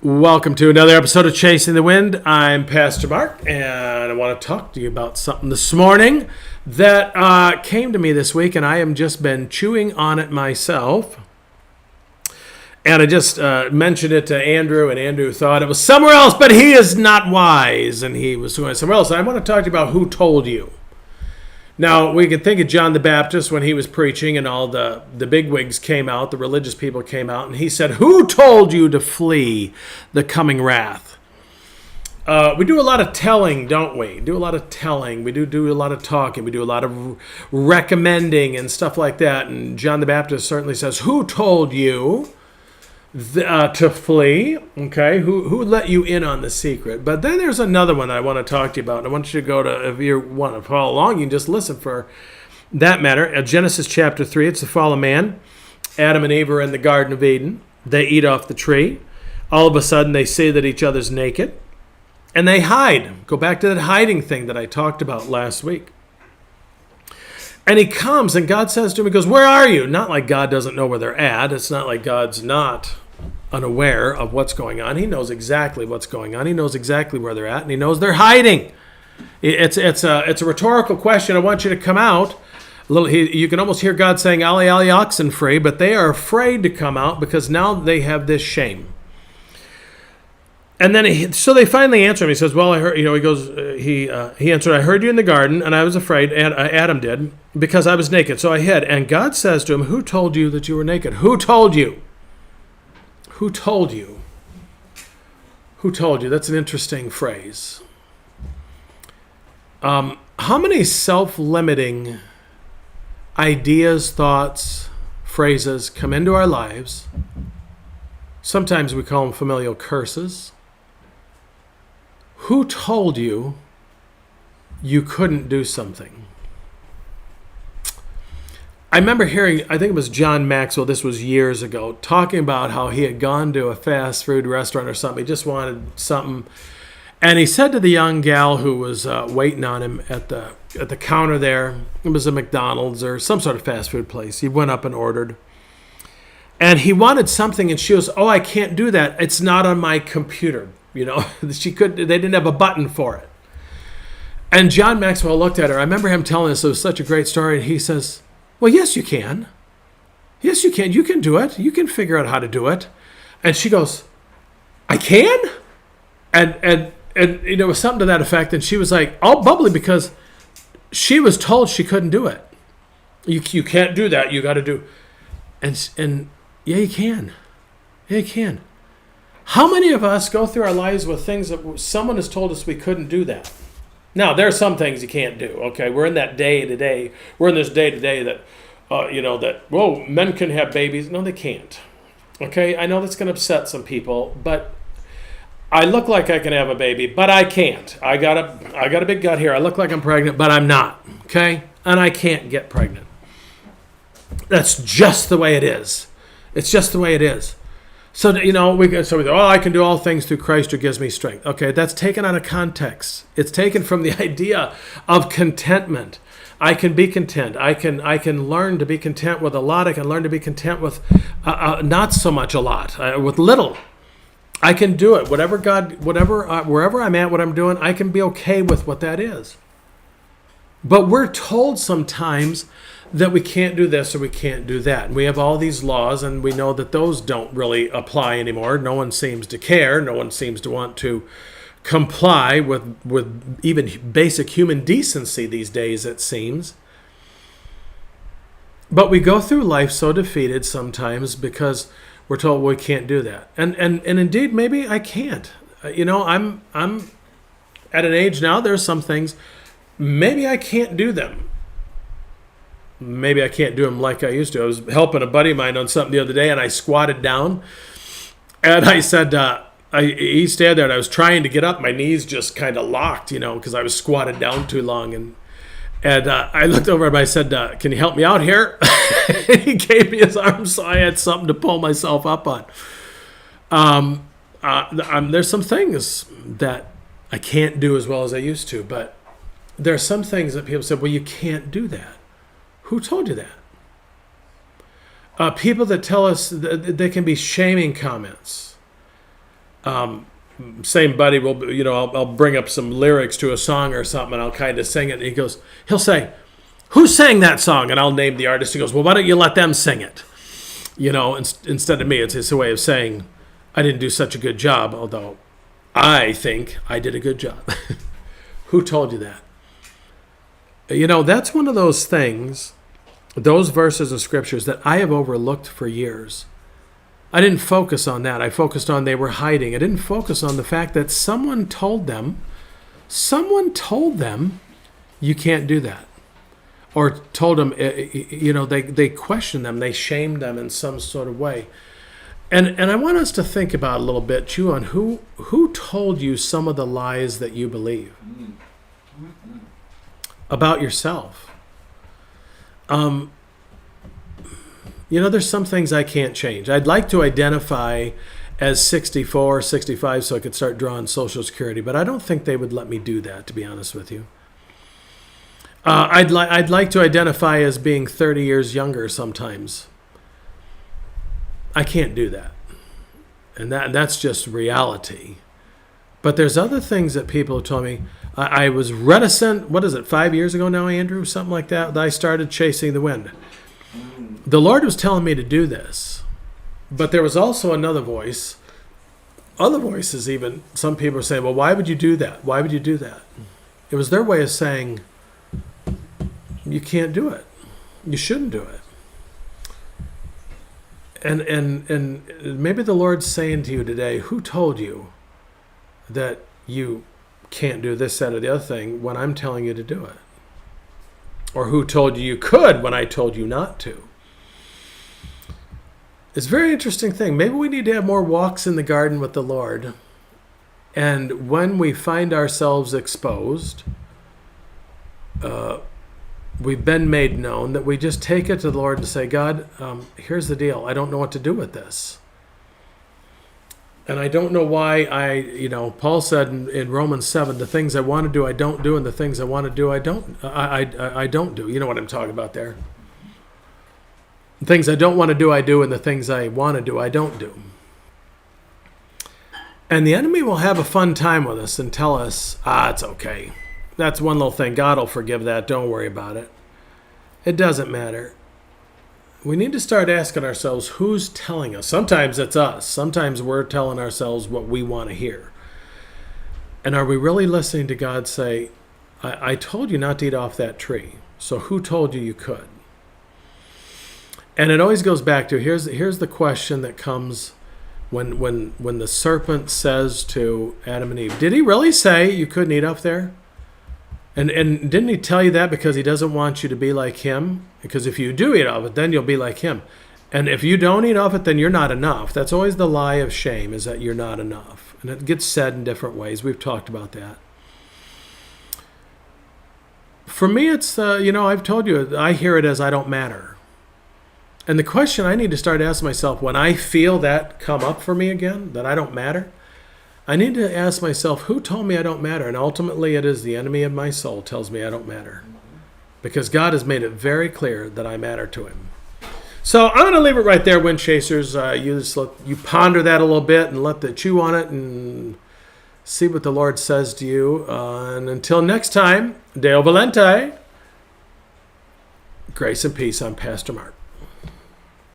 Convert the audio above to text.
Welcome to another episode of Chasing the Wind. I'm Pastor Mark, and I want to talk to you about something this morning that came to me this week, and I have just been chewing on it myself. And I just mentioned it to Andrew, and Andrew thought it was somewhere else, but he is not wise, and he was going somewhere else. And I want to talk to you about who told you. Now, we can think of John the Baptist when he was preaching and all the bigwigs came out, the religious people came out, and he said, "Who told you to flee the coming wrath?" We do a lot of telling, don't we? Do a lot of telling. We do a lot of talking. We do a lot of recommending and stuff like that. And John the Baptist certainly says, "Who told you to flee?" Okay, who let you in on the secret? But then there's another one that I want to talk to you about. And I want you to go to, if you want to follow along, you can just listen for that matter. Genesis chapter 3, it's the fall of man. Adam and Eve are in the Garden of Eden. They eat off the tree. All of a sudden, they see that each other's naked. And they hide. Go back to that hiding thing that I talked about last week. And he comes, and God says to him, he goes, "Where are you?" Not like God doesn't know where they're at. It's not like God's not unaware of what's going on. He knows exactly what's going on. He knows exactly where they're at, and he knows they're hiding. It's a rhetorical question. I want you to come out. You can almost hear God saying, "Ali, Ali, oxen free," but they are afraid to come out because now they have this shame. And then, so they finally answer him. He says, "Well, I heard." He goes. He answered, "I heard you in the garden, and I was afraid." And Adam did, because I was naked, so I hid. And God says to him, "Who told you that you were naked? Who told you? Who told you? Who told you?" That's an interesting phrase. How many self-limiting ideas, thoughts, phrases come into our lives? Sometimes we call them familial curses. Who told you you couldn't do something? I remember hearing, I think it was John Maxwell, this was years ago, talking about how he had gone to a fast food restaurant or something. He just wanted something. And he said to the young gal who was waiting on him at the counter there, it was a McDonald's or some sort of fast food place. He went up and ordered. And he wanted something, and she goes, "Oh, I can't do that. It's not on my computer." They didn't have a button for it. And John Maxwell looked at her. I remember him telling us it was such a great story. And he says, "Well, yes, you can. Yes, you can. You can do it. You can figure out how to do it." And she goes, "I can?" And it was something to that effect. And she was like all bubbly because she was told she couldn't do it. You can't do that. You got to do. And yeah, you can. Yeah, you can. How many of us go through our lives with things that someone has told us we couldn't do that? Now, there are some things you can't do, okay? We're in that day-to-day. We're in this day-to-day that, whoa, men can have babies. No, they can't. Okay? I know that's going to upset some people, but I look like I can have a baby, but I can't. I got a big gut here. I look like I'm pregnant, but I'm not, okay? And I can't get pregnant. That's just the way it is. It's just the way it is. So, we go, "Oh, I can do all things through Christ who gives me strength." Okay, that's taken out of context. It's taken from the idea of contentment. I can be content. I can learn to be content with a lot. I can learn to be content with not so much a lot, with little. I can do it. Wherever I'm at, what I'm doing, I can be okay with what that is. But we're told sometimes that we can't do this or we can't do that. And we have all these laws, and we know that those don't really apply anymore. No one seems to care. No one seems to want to comply with even basic human decency these days, it seems. But we go through life so defeated sometimes because we're told we can't do that. And indeed, maybe I can't. I'm at an age now, there's some things, maybe I can't do them. Maybe I can't do them like I used to. I was helping a buddy of mine on something the other day, and I squatted down. And I said, he stayed there, and I was trying to get up. My knees just kind of locked, because I was squatted down too long. And I looked over at him. I said, "Can you help me out here?" And he gave me his arm, so I had something to pull myself up on. There's some things that I can't do as well as I used to, but there are some things that people said, "Well, you can't do that." Who told you that? People that tell us that they can be shaming comments. Same buddy will, I'll bring up some lyrics to a song or something, and I'll kind of sing it. And he'll say, "Who sang that song?" And I'll name the artist. He goes, "Well, why don't you let them sing it?" Instead of me. It's a way of saying I didn't do such a good job, although I think I did a good job. Who told you that? That's one of those things, those verses of scriptures that I have overlooked for years. I didn't focus on that. I focused on they were hiding. I didn't focus on the fact that someone told them you can't do that. Or told them, they questioned them, they shamed them in some sort of way. And I want us to think about a little bit, chew on who told you some of the lies that you believe about yourself. There's some things I can't change. I'd like to identify as 64, 65 so I could start drawing Social Security, but I don't think they would let me do that, to be honest with you. I'd like to identify as being 30 years younger sometimes. I can't do that. And that's just reality. But there's other things that people have told me. I was reticent, 5 years ago now, Andrew? Something like that I started chasing the wind. The Lord was telling me to do this. But there was also another voice, other voices even. Some people are saying, well, why would you do that? Why would you do that? It was their way of saying, you can't do it. You shouldn't do it. And maybe the Lord's saying to you today, who told you that you can't do this, that, or the other thing when I'm telling you to do it? Or who told you you could when I told you not to? It's a very interesting thing. Maybe we need to have more walks in the garden with the Lord. And when we find ourselves exposed, we've been made known, that we just take it to the Lord and say, God, here's the deal. I don't know what to do with this. And I don't know why Paul said in Romans 7, the things I want to do, I don't do, and the things I want to do, I don't do. You know what I'm talking about there. The things I don't want to do, I do, and the things I want to do, I don't do. And the enemy will have a fun time with us and tell us, it's okay. That's one little thing. God will forgive that. Don't worry about it. It doesn't matter. We need to start asking ourselves, who's telling us? Sometimes it's us. Sometimes we're telling ourselves what we want to hear. And are we really listening to God say, I told you not to eat off that tree. So who told you you could? And it always goes back to, here's the question that comes when the serpent says to Adam and Eve, did he really say you couldn't eat off there? And didn't he tell you that because he doesn't want you to be like him? Because if you do eat off it, then you'll be like him. And if you don't eat off it, then you're not enough. That's always the lie of shame, is that you're not enough. And it gets said in different ways. We've talked about that. For me, it's, I've told you, I hear it as I don't matter. And the question I need to start asking myself, when I feel that come up for me again, that I don't matter, I need to ask myself, who told me I don't matter? And ultimately, it is the enemy of my soul tells me I don't matter. Because God has made it very clear that I matter to him. So I'm going to leave it right there, Wind Chasers. You ponder that a little bit and chew on it and see what the Lord says to you. And until next time, Deo Valente. Grace and peace. I'm Pastor Mark.